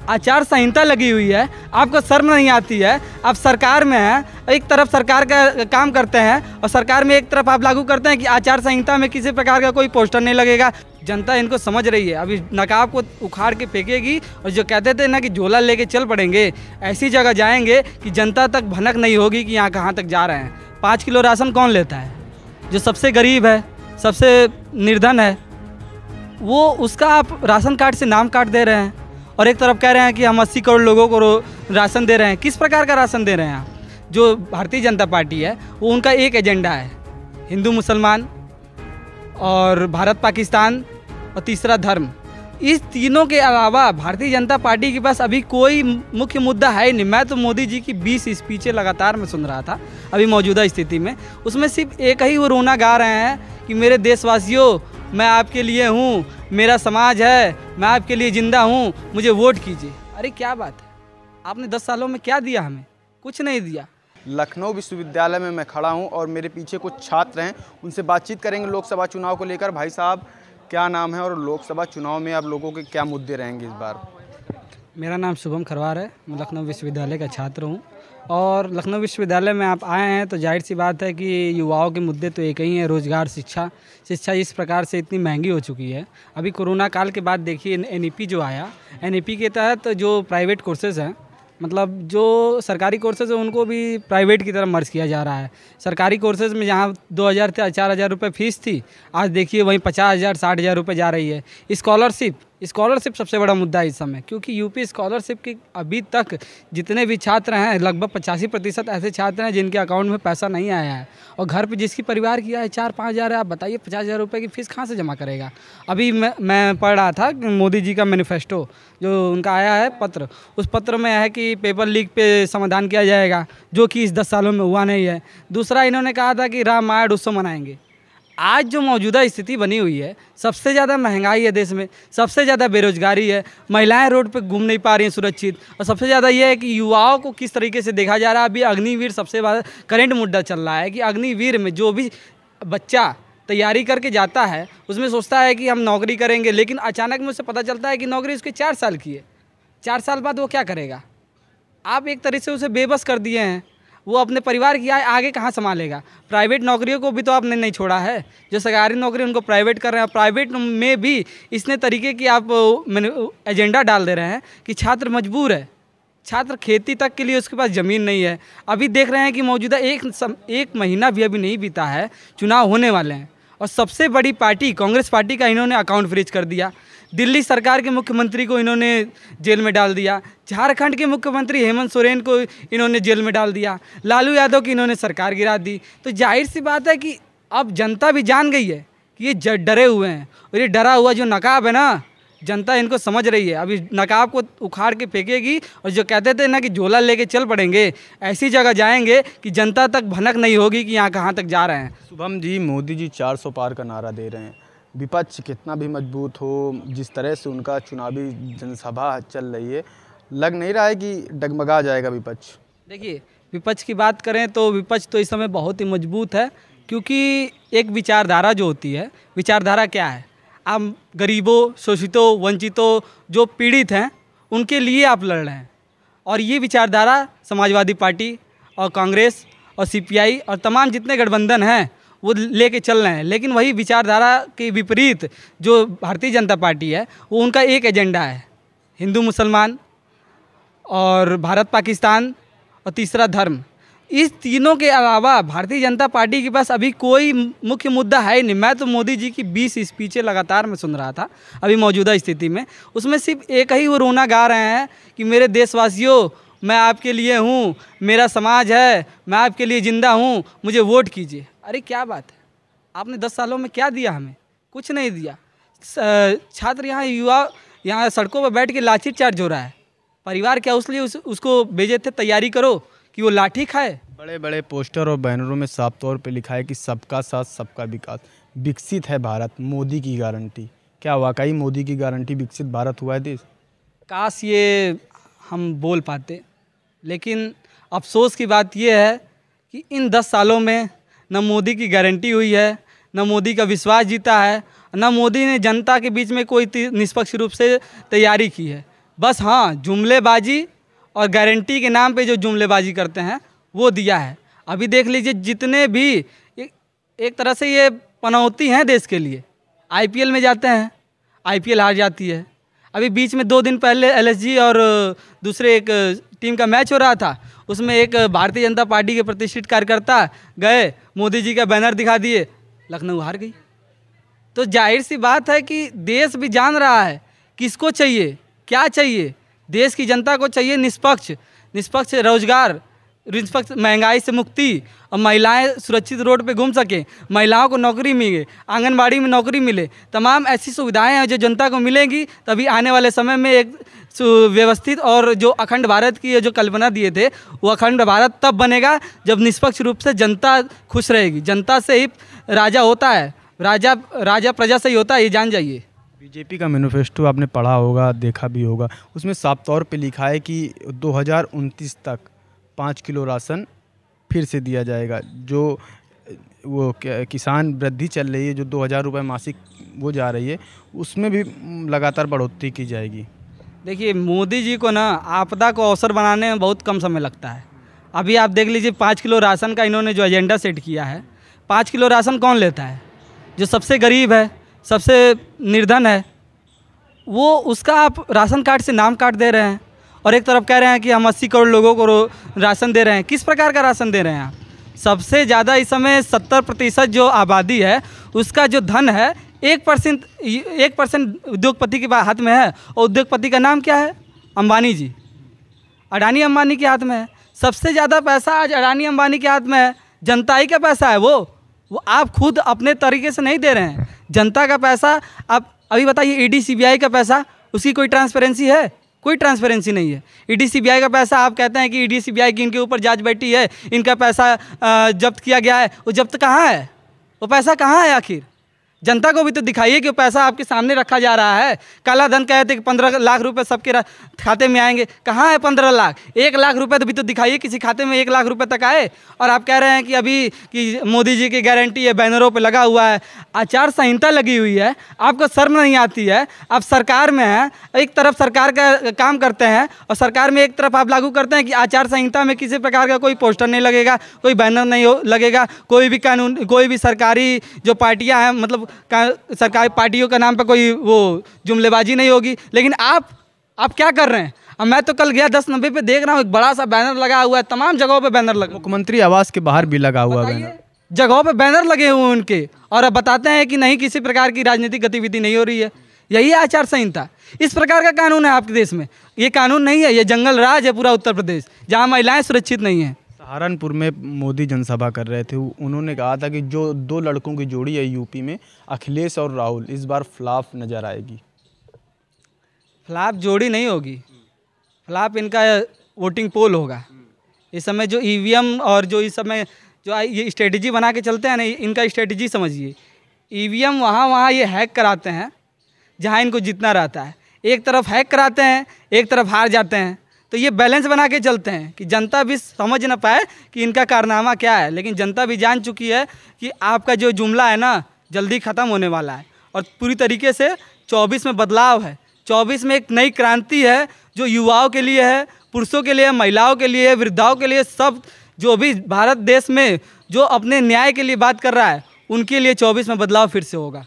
आचार संहिता लगी हुई है, आपको शर्म नहीं आती है? आप सरकार में हैं, एक तरफ सरकार का काम करते हैं और सरकार में एक तरफ आप लागू करते हैं कि आचार संहिता में किसी प्रकार का कोई पोस्टर नहीं लगेगा। जनता इनको समझ रही है, अभी नकाब को उखाड़ के फेंकेगी और जो कहते थे ना कि झोला लेके चल पड़ेंगे, ऐसी जगह जाएंगे कि जनता तक भनक नहीं होगी कि यहाँ कहाँ तक जा रहे हैं। 5 किलो राशन कौन लेता है? जो सबसे गरीब है, सबसे निर्धन है, वो उसका आप राशन कार्ड से नाम काट दे रहे हैं और एक तरफ कह रहे हैं कि हम 80 करोड़ लोगों को राशन दे रहे हैं। किस प्रकार का राशन दे रहे हैं आप? जो भारतीय जनता पार्टी है वो उनका एक एजेंडा है, हिंदू मुसलमान और भारत पाकिस्तान और तीसरा धर्म। इस तीनों के अलावा भारतीय जनता पार्टी के पास अभी कोई मुख्य मुद्दा है ही नहीं। मैं तो मोदी जी की 20 स्पीचें लगातार मैं सुन रहा था अभी मौजूदा स्थिति में, उसमें सिर्फ एक ही वो रोना गा रहे हैं कि मेरे देशवासियों, मैं आपके लिए हूँ, मेरा समाज है, मैं आपके लिए ज़िंदा हूँ, मुझे वोट कीजिए। अरे क्या बात है, आपने 10 सालों में क्या दिया हमें? कुछ नहीं दिया। लखनऊ विश्वविद्यालय में मैं खड़ा हूं और मेरे पीछे कुछ छात्र हैं, उनसे बातचीत करेंगे लोकसभा चुनाव को लेकर। भाई साहब, क्या नाम है और लोकसभा चुनाव में आप लोगों के क्या मुद्दे रहेंगे इस बार? मेरा नाम शुभम खरवार है, मैं लखनऊ विश्वविद्यालय का छात्र हूँ और लखनऊ विश्वविद्यालय में आप आए हैं तो जाहिर सी बात है कि युवाओं के मुद्दे तो एक ही हैं, रोज़गार, शिक्षा। शिक्षा इस प्रकार से इतनी महंगी हो चुकी है। अभी कोरोना काल के बाद देखिए एनईपी जो आया, एनईपी के तहत जो प्राइवेट कोर्सेज़ हैं, मतलब जो सरकारी कोर्सेज है उनको भी प्राइवेट की तरफ मर्ज किया जा रहा है। सरकारी कोर्सेज में जहाँ 2000 से 4000 रुपये फ़ीस थी, आज देखिए वहीं 50,000 60,000 रुपये जा रही है। स्कॉलरशिप सबसे बड़ा मुद्दा है इस समय, क्योंकि यूपी स्कॉलरशिप की अभी तक जितने भी छात्र हैं लगभग 85% ऐसे छात्र हैं जिनके अकाउंट में पैसा नहीं आया है और घर पे जिसकी परिवार किया है 4-5 हज़ार है। आप बताइए 50,000 रुपये की फ़ीस कहाँ से जमा करेगा? अभी मैं पढ़ रहा था मोदी जी का मैनिफेस्टो जो उनका आया है पत्र, उस पत्र में है कि पेपर लीक पे समाधान किया जाएगा, जो कि इस 10 सालों में हुआ नहीं है। दूसरा, इन्होंने कहा था कि रामायण उत्सव मनाएंगे। आज जो मौजूदा स्थिति बनी हुई है, सबसे ज़्यादा महंगाई है देश में, सबसे ज़्यादा बेरोजगारी है, महिलाएं रोड पे घूम नहीं पा रही हैं सुरक्षित, और सबसे ज़्यादा ये है कि युवाओं को किस तरीके से देखा जा रहा है। अभी अग्निवीर सबसे बड़ा करेंट मुद्दा चल रहा है कि अग्निवीर में जो भी बच्चा तैयारी करके जाता है उसमें सोचता है कि हम नौकरी करेंगे, लेकिन अचानक में उसे पता चलता है कि नौकरी उसके 4 साल की है। 4 साल बाद वो क्या करेगा? आप एक तरह से उसे बेबस कर दिए हैं। वो अपने परिवार की आगे कहाँ संभालेगा? प्राइवेट नौकरियों को भी तो आपने नहीं छोड़ा है, जो सरकारी नौकरी उनको प्राइवेट कर रहे हैं। प्राइवेट में भी इसने तरीके की आप एजेंडा डाल दे रहे हैं कि छात्र मजबूर है, छात्र खेती तक के लिए उसके पास ज़मीन नहीं है। अभी देख रहे हैं कि मौजूदा एक महीना भी अभी नहीं बीता है, चुनाव होने वाले हैं और सबसे बड़ी पार्टी कांग्रेस पार्टी का इन्होंने अकाउंट फ्रीज कर दिया। दिल्ली सरकार के मुख्यमंत्री को इन्होंने जेल में डाल दिया। झारखंड के मुख्यमंत्री हेमंत सोरेन को इन्होंने जेल में डाल दिया। लालू यादव की इन्होंने सरकार गिरा दी। तो जाहिर सी बात है कि अब जनता भी जान गई है कि ये डरे हुए हैं और ये डरा हुआ जो नकाब है ना, जनता इनको समझ रही है। अभी नकाब को उखाड़ के फेंकेगी और जो कहते थे ना कि झोला लेके चल पड़ेंगे, ऐसी जगह जाएंगे कि जनता तक भनक नहीं होगी कि यहाँ कहाँ तक जा रहे हैं। शुभम जी, मोदी जी 400 पार का नारा दे रहे हैं। विपक्ष कितना भी मजबूत हो, जिस तरह से उनका चुनावी जनसभा चल रही है, लग नहीं रहा है कि डगमगा जाएगा विपक्ष? देखिए, विपक्ष की बात करें तो विपक्ष तो इस समय बहुत ही मजबूत है, क्योंकि एक विचारधारा जो होती है, विचारधारा क्या है? आप गरीबों, शोषितों, वंचितों, जो पीड़ित हैं, उनके लिए आप लड़ रहे हैं। और ये विचारधारा समाजवादी पार्टी और कांग्रेस और सीपीआई और तमाम जितने गठबंधन हैं वो लेके चल रहे हैं। लेकिन वही विचारधारा के विपरीत जो भारतीय जनता पार्टी है, वो उनका एक एजेंडा है, हिंदू मुसलमान और भारत पाकिस्तान और तीसरा धर्म। इस तीनों के अलावा भारतीय जनता पार्टी के पास अभी कोई मुख्य मुद्दा है ही नहीं। मैं तो मोदी जी की 20 स्पीचें लगातार मैं सुन रहा था अभी मौजूदा स्थिति में, उसमें सिर्फ एक ही वो रोना गा रहे हैं कि मेरे देशवासियों, मैं आपके लिए हूँ, मेरा समाज है, मैं आपके लिए ज़िंदा हूँ, मुझे वोट कीजिए। अरे क्या बात है, आपने 10 सालों में क्या दिया हमें? कुछ नहीं दिया। छात्र यहाँ, युवा यहाँ सड़कों पर बैठ के लाठी चार्ज हो रहा है। परिवार क्या उसलिए उसको भेजे थे तैयारी करो कि वो लाठी खाए? बड़े बड़े पोस्टर और बैनरों में साफ तौर पे लिखा है कि सबका साथ सबका विकास, विकसित है भारत, मोदी की गारंटी। क्या वाकई मोदी की गारंटी विकसित भारत हुआ है देश? काश ये हम बोल पाते, लेकिन अफसोस की बात यह है कि इन 10 सालों में न मोदी की गारंटी हुई है, न मोदी का विश्वास जीता है, न मोदी ने जनता के बीच में कोई निष्पक्ष रूप से तैयारी की है। बस हाँ, जुमलेबाजी और गारंटी के नाम पे जो जुमलेबाजी करते हैं वो दिया है। अभी देख लीजिए जितने भी एक तरह से ये पनौती हैं देश के लिए। आईपीएल में जाते हैं, आईपीएल हार जाती है। अभी बीच में 2 दिन पहले एलएसजी और दूसरे एक टीम का मैच हो रहा था, उसमें एक भारतीय जनता पार्टी के प्रतिष्ठित कार्यकर्ता गए, मोदी जी का बैनर दिखा दिए, लखनऊ हार गई। तो जाहिर सी बात है कि देश भी जान रहा है किसको चाहिए, क्या चाहिए। देश की जनता को चाहिए निष्पक्ष रोजगार, निष्पक्ष महंगाई से मुक्ति, और महिलाएं सुरक्षित रोड पे घूम सकें, महिलाओं को नौकरी मिले, आंगनबाड़ी में नौकरी मिले। तमाम ऐसी सुविधाएं हैं जो जनता को मिलेंगी, तभी आने वाले समय में एक व्यवस्थित और जो अखंड भारत की जो कल्पना दिए थे वो अखंड भारत तब बनेगा जब निष्पक्ष रूप से जनता खुश रहेगी। जनता से ही राजा होता है, राजा प्रजा से ही होता है, ये जान जाइए। बीजेपी का मैनिफेस्टो आपने पढ़ा होगा, देखा भी होगा, उसमें साफ तौर पे लिखा है कि 2029 तक 5 किलो राशन फिर से दिया जाएगा। जो वो किसान वृद्धि चल रही है, जो 2000 रुपये मासिक वो जा रही है, उसमें भी लगातार बढ़ोतरी की जाएगी। देखिए, मोदी जी को ना आपदा को अवसर बनाने में बहुत कम समय लगता है। अभी आप देख लीजिए 5 किलो राशन का इन्होंने जो एजेंडा सेट किया है, 5 किलो राशन कौन लेता है? जो सबसे गरीब है, सबसे निर्धन है, वो उसका आप राशन कार्ड से नाम काट दे रहे हैं, और एक तरफ कह रहे हैं कि हम 80 करोड़ लोगों को राशन दे रहे हैं। किस प्रकार का राशन दे रहे हैं आप? सबसे ज़्यादा इस समय 70% जो आबादी है उसका जो धन है 1% उद्योगपति के हाथ में है, और उद्योगपति का नाम क्या है? अंबानी जी, अडानी अंबानी के हाथ में है। सबसे ज़्यादा पैसा आज अडानी अंबानी के हाथ में है। जनता ही का पैसा है वो आप खुद अपने तरीके से नहीं दे रहे हैं। जनता का पैसा आप अभी बताइए, ईडी सीबीआई का पैसा, उसकी कोई ट्रांसपेरेंसी है? कोई ट्रांसपेरेंसी नहीं है। ईडी सीबीआई का पैसा, आप कहते हैं कि ईडी सीबीआई की इनके ऊपर जांच बैठी है, इनका पैसा जब्त किया गया है, वो जब्त कहाँ है? वो पैसा कहाँ है आखिर? जनता को भी तो दिखाइए कि वो पैसा आपके सामने रखा जा रहा है। काला धन कहते कि 15 लाख रुपए सबके खाते में आएंगे, कहाँ है 15 लाख? 1 लाख रुपए तो भी तो दिखाइए किसी खाते में 1 लाख रुपए तक आए। और आप कह रहे हैं कि अभी कि मोदी जी की गारंटी है, बैनरों पे लगा हुआ है, आचार संहिता लगी हुई है, आपको शर्म नहीं आती है? आप सरकार में हैं, एक तरफ सरकार का काम करते हैं और सरकार में एक तरफ आप लागू करते हैं कि आचार संहिता में किसी प्रकार का कोई पोस्टर नहीं लगेगा, कोई बैनर नहीं लगेगा, कोई भी कानून, कोई भी सरकारी जो पार्टियां हैं, मतलब सरकारी पार्टियों का नाम पर कोई वो जुमलेबाजी नहीं होगी। लेकिन आप क्या कर रहे हैं? अब मैं तो कल गया 10/90 पे देख रहा हूँ, एक बड़ा सा बैनर लगा हुआ है, तमाम जगहों पे बैनर लगा, मुख्यमंत्री आवास के बाहर भी लगा हुआ है, जगहों पे बैनर लगे हुए उनके, और अब बताते हैं कि नहीं किसी प्रकार की राजनीतिक गतिविधि नहीं हो रही है। यही है आचार संहिता। इस प्रकार का कानून है आपके देश में? ये कानून नहीं है, ये जंगल राज है पूरा उत्तर प्रदेश, जहाँ महिलाएं सुरक्षित नहीं हैं। सहारनपुर में मोदी जनसभा कर रहे थे, उन्होंने कहा था कि जो 2 लड़कों की जोड़ी है यूपी में, अखिलेश और राहुल, इस बार फ्लॉप नज़र आएगी। फ्लॉप जोड़ी नहीं होगी, फ्लॉप इनका वोटिंग पोल होगा। इस समय जो ईवीएम और जो इस समय जो ये स्ट्रेटजी बना के चलते हैं ना, इनका स्ट्रेटजी समझिए। ईवीएम वहाँ ये हैक कराते हैं जहाँ इनको जीतना रहता है, एक तरफ हैक कराते हैं, एक तरफ हार जाते हैं। तो ये बैलेंस बना के चलते हैं कि जनता भी समझ ना पाए कि इनका कारनामा क्या है। लेकिन जनता भी जान चुकी है कि आपका जो जुमला है ना जल्दी ख़त्म होने वाला है, और पूरी तरीके से 24 में बदलाव है। 24 में एक नई क्रांति है जो युवाओं के लिए है, पुरुषों के लिए, महिलाओं के लिए, वृद्धाओं के लिए, सब जो भी भारत देश में जो अपने न्याय के लिए बात कर रहा है उनके लिए 24 में बदलाव फिर से होगा।